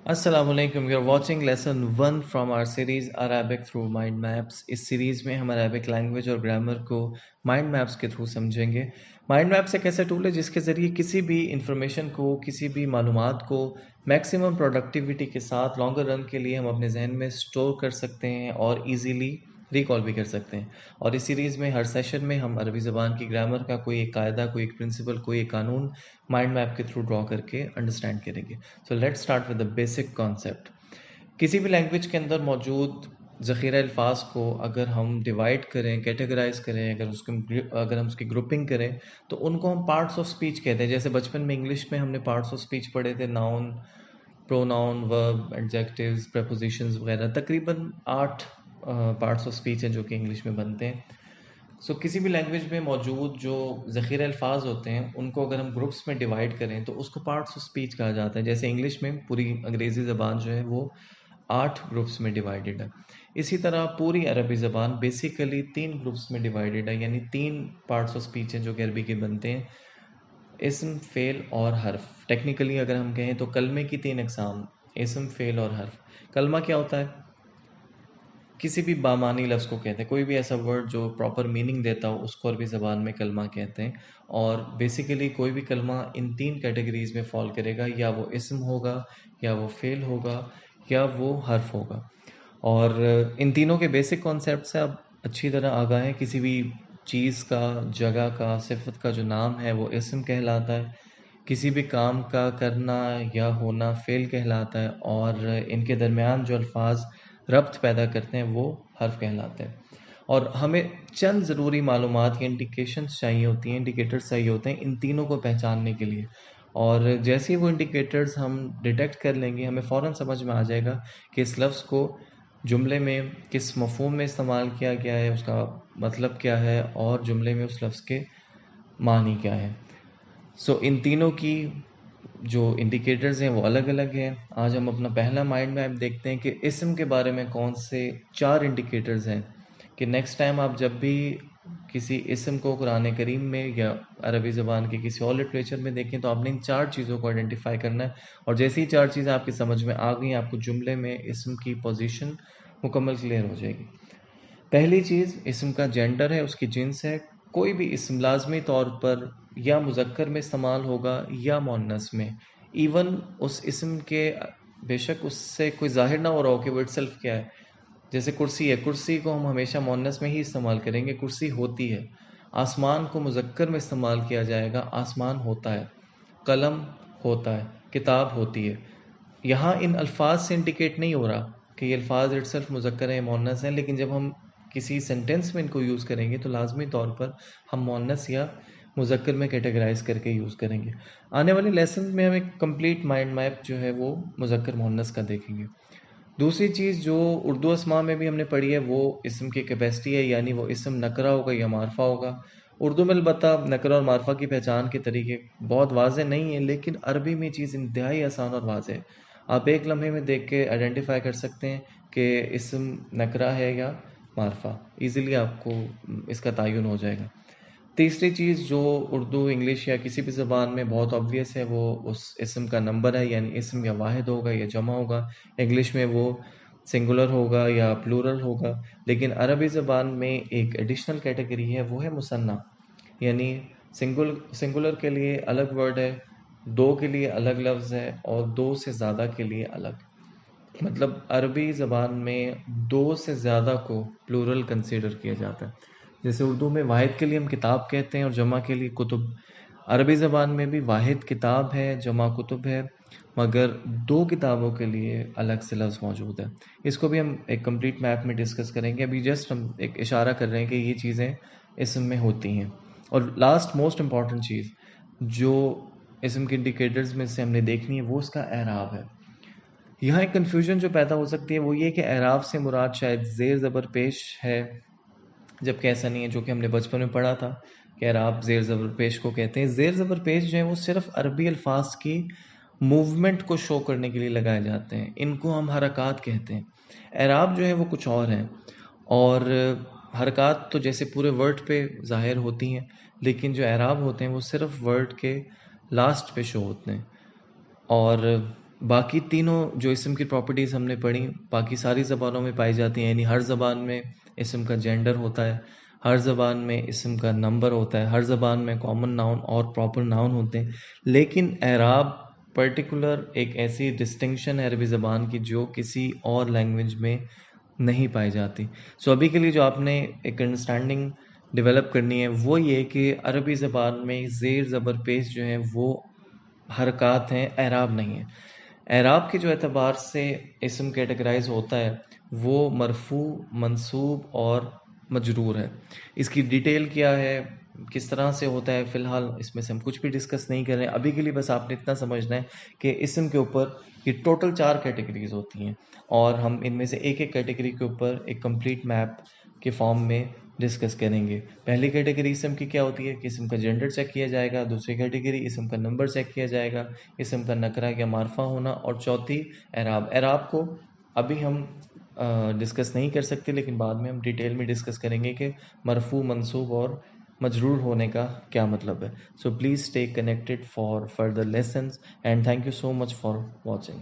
السلام علیکم. You are watching lesson 1 from our series Arabic through mind maps. اس series میں ہم عربک لینگویج اور گرامر کو مائنڈ میپس کے تھرو سمجھیں گے. مائنڈ میپس ایک ایسا ٹول ہے جس کے ذریعے کسی بھی انفارمیشن کو، کسی بھی معلومات کو میکسیمم پروڈکٹیوٹی کے ساتھ لانگر رن کے لیے ہم اپنے ذہن میں اسٹور کر سکتے ہیں اور ایزیلی ریکال بھی کر سکتے ہیں. اور اس سیریز میں ہر سیشن میں ہم عربی زبان کی گرامر کا کوئی ایک قاعدہ، کوئی ایک پرنسپل، کوئی ایک قانون مائنڈ میپ کے تھرو ڈرا کر کے انڈرسٹینڈ کریں گے. So let start with the basic concept. کسی بھی لینگویج کے اندر موجود ذخیرہ الفاظ کو اگر ہم ڈیوائڈ کریں، کیٹیگرائز کریں، اگر ہم اس کی گروپنگ کریں تو ان کو ہم پارٹس آف اسپیچ کہتے ہیں. جیسے بچپن میں انگلش میں ہم نے پارٹس آف اسپیچ پڑھے تھے، ناؤن، پروناؤن، ورب، ایڈجیکٹیوز، پریپوزیشنز وغیرہ. تقریباً 8 پارٹس آف اسپیچ ہیں جو کہ انگلش میں بنتے ہیں. سو کسی بھی لینگویج میں موجود جو ذخیرہ الفاظ ہوتے ہیں ان کو اگر ہم گروپس میں ڈیوائڈ کریں تو اس کو پارٹس آف اسپیچ کہا جاتا ہے. جیسے انگلش میں پوری انگریزی زبان جو ہے وہ 8 گروپس میں ڈیوائیڈڈ ہے. اسی طرح پوری عربی زبان بیسیکلی 3 گروپس میں ڈیوائیڈڈ ہے، یعنی 3 پارٹس آف اسپیچ ہیں جو کہ عربی کے بنتے ہیں: اسم، فعل اور حرف. ٹیکنیکلی اگر ہم کہیں تو کلمے کی 3 اقسام: اسم، فعل اور حرف. کلمہ کیا ہوتا ہے؟ کسی بھی بامانی لفظ کو کہتے ہیں، کوئی بھی ایسا ورڈ جو پراپر میننگ دیتا ہو اس کو عربی زبان میں کلمہ کہتے ہیں. اور بیسیکلی کوئی بھی کلمہ ان 3 کیٹیگریز میں فال کرے گا: یا وہ اسم ہوگا، یا وہ فعل ہوگا، یا وہ حرف ہوگا. اور ان تینوں کے بیسک کانسیپٹ سے اب اچھی طرح آگاہ ہے. کسی بھی چیز کا، جگہ کا، صفت کا جو نام ہے وہ اسم کہلاتا ہے. کسی بھی کام کا کرنا یا ہونا فعل کہلاتا ہے. اور ان کے درمیان جو الفاظ ربط پیدا کرتے ہیں وہ حرف کہلاتے ہیں. اور ہمیں چند ضروری معلومات یا انڈیکیشنز چاہیے ہوتی ہیں، انڈیکیٹرز چاہیے ہوتے ہیں ان تینوں کو پہچاننے کے لیے. اور جیسے ہی وہ انڈیکیٹرز ہم ڈیٹیکٹ کر لیں گے ہمیں فوراً سمجھ میں آ جائے گا کہ اس لفظ کو جملے میں کس مفہوم میں استعمال کیا گیا ہے، اس کا مطلب کیا ہے، اور جملے میں اس لفظ کے معنی کیا ہے. سو ان تینوں کی جو انڈیکیٹرز ہیں وہ الگ الگ ہیں. آج ہم اپنا پہلا مائنڈ میپ دیکھتے ہیں کہ اسم کے بارے میں کون سے 4 انڈیکیٹرز ہیں کہ نیکسٹ ٹائم آپ جب بھی کسی اسم کو قرآن کریم میں یا عربی زبان کے کسی اور لٹریچر میں دیکھیں تو آپ نے ان 4 چیزوں کو آئیڈینٹیفائی کرنا ہے. اور جیسے ہی 4 چیزیں آپ کی سمجھ میں آ گئیں آپ کو جملے میں اسم کی پوزیشن مکمل کلیئر ہو جائے گی. پہلی چیز اسم کا جینڈر ہے، اس کی جنس ہے. کوئی بھی اسم لازمی طور پر یا مذکر میں استعمال ہوگا یا مؤنث میں. ایون اس اسم کے بے شک اس سے کوئی ظاہر نہ ہو رہا ہو کہ وہ اٹ سیلف کیا ہے. جیسے کرسی ہے، کرسی کو ہم ہمیشہ مؤنث میں ہی استعمال کریں گے، کرسی ہوتی ہے. آسمان کو مذکر میں استعمال کیا جائے گا، آسمان ہوتا ہے. قلم ہوتا ہے، کتاب ہوتی ہے. یہاں ان الفاظ سے انڈیکیٹ نہیں ہو رہا کہ یہ الفاظ اٹ سیلف مذکر ہیں، مؤنث ہیں، لیکن جب ہم کسی سینٹینس میں ان کو یوز کریں گے تو لازمی طور پر ہم مؤنث یا مذکر میں کیٹیگرائز کر کے یوز کریں گے. آنے والے لیسن میں ہم ایک کمپلیٹ مائنڈ میپ جو ہے وہ مذکر مؤنث کا دیکھیں گے. دوسری چیز جو اردو اسماء میں بھی ہم نے پڑھی ہے وہ اسم کی کیپیسٹی ہے، یعنی وہ اسم نکرہ ہوگا یا معرفہ ہوگا. اردو میں البتہ نکرہ اور معرفہ کی پہچان کے طریقے بہت واضح نہیں ہیں، لیکن عربی میں چیز انتہائی آسان اور واضح ہے. آپ ایک لمحے میں دیکھ کے آئیڈینٹیفائی کر سکتے ہیں کہ اسم نکرہ ہے یا معرفہ. ایزیلی آپ کو اس کا تعین ہو جائے گا. تیسری چیز جو اردو، انگلش یا کسی بھی زبان میں بہت obvious ہے وہ اس اسم کا نمبر ہے، یعنی اسم یا واحد ہوگا یا جمع ہوگا. انگلش میں وہ سنگولر ہوگا یا پلورل ہوگا. لیکن عربی زبان میں ایک ایڈیشنل کیٹیگری ہے، وہ ہے مثنیٰ، یعنی سنگولر کے لیے الگ ورڈ ہے، 2 کے لیے الگ لفظ ہے، اور 2 سے زیادہ کے لیے الگ. مطلب عربی زبان میں 2 سے زیادہ کو پلورل کنسیڈر کیا جاتا ہے. جیسے اردو میں واحد کے لیے ہم کتاب کہتے ہیں اور جمع کے لیے کتب. عربی زبان میں بھی واحد کتاب ہے، جمع کتب ہے، مگر 2 کتابوں کے لیے الگ سے لفظ موجود ہے. اس کو بھی ہم ایک کمپلیٹ میپ میں ڈسکس کریں گے. ابھی جسٹ ہم ایک اشارہ کر رہے ہیں کہ یہ چیزیں اسم میں ہوتی ہیں. اور لاسٹ موسٹ امپورٹنٹ چیز جو اسم کے انڈیکیٹرز میں سے ہم نے دیکھنی ہے وہ اس کا اعراب ہے. یہاں ایک کنفیوژن جو پیدا ہو سکتی ہے وہ یہ کہ اعراب سے مراد شاید زیر زبر پیش ہے، جبکہ ایسا نہیں ہے، جو کہ ہم نے بچپن میں پڑھا تھا کہ اعراب زیر زبر پیش کو کہتے ہیں. زیر زبر پیش جو ہیں وہ صرف عربی الفاظ کی موومنٹ کو شو کرنے کے لیے لگائے جاتے ہیں، ان کو ہم حرکات کہتے ہیں. اعراب جو ہے وہ کچھ اور ہیں، اور حرکات تو جیسے پورے ورڈ پہ ظاہر ہوتی ہیں، لیکن جو اعراب ہوتے ہیں وہ صرف ورڈ کے لاسٹ پہ شو ہوتے ہیں. اور باقی تینوں جو اسم کی پراپرٹیز ہم نے پڑھی باقی ساری زبانوں میں پائی جاتی ہیں، یعنی ہر زبان میں اسم کا جینڈر ہوتا ہے، ہر زبان میں اسم کا نمبر ہوتا ہے، ہر زبان میں کامن ناؤن اور پراپر ناؤن ہوتے ہیں، لیکن اعراب پرٹیکولر ایک ایسی ڈسٹنکشن ہے عربی زبان کی جو کسی اور لینگویج میں نہیں پائی جاتی. سو ابھی کے لیے جو آپ نے ایک انڈرسٹینڈنگ ڈیولپ کرنی ہے وہ یہ کہ عربی زبان میں زیر زبر پیش جو ہیں وہ حرکات ہیں، اعراب نہیں ہے. اعراب کے جو اعتبار سے اسم کیٹیگرائز ہوتا ہے وہ مرفوع، منصوب اور مجرور ہے. اس کی ڈیٹیل کیا ہے، کس طرح سے ہوتا ہے، فی الحال اس میں سے ہم کچھ بھی ڈسکس نہیں کر رہے ہیں. ابھی کے لیے بس آپ نے اتنا سمجھنا ہے کہ اسم کے اوپر یہ ٹوٹل 4 کیٹیگریز ہوتی ہیں اور ہم ان میں سے ایک ایک کیٹیگری کے اوپر ایک کمپلیٹ میپ کے فارم میں ڈسکس کریں گے. پہلی کیٹیگری اسم کی کیا ہوتی ہے کہ اسم کا جینڈر چیک کیا جائے گا، دوسری کیٹیگری اسم کا نمبر چیک کیا جائے گا، اسم کا نکرہ یا معرفہ ہونا، اور چوتھی اعراب. اعراب کو ابھی ہم ڈسکس نہیں کر سکتے لیکن بعد میں ہم ڈیٹیل میں ڈسکس کریں گے کہ مرفوع، منصوب اور مجرور ہونے کا کیا مطلب ہے. So please stay connected for further lessons and thank you so much for watching.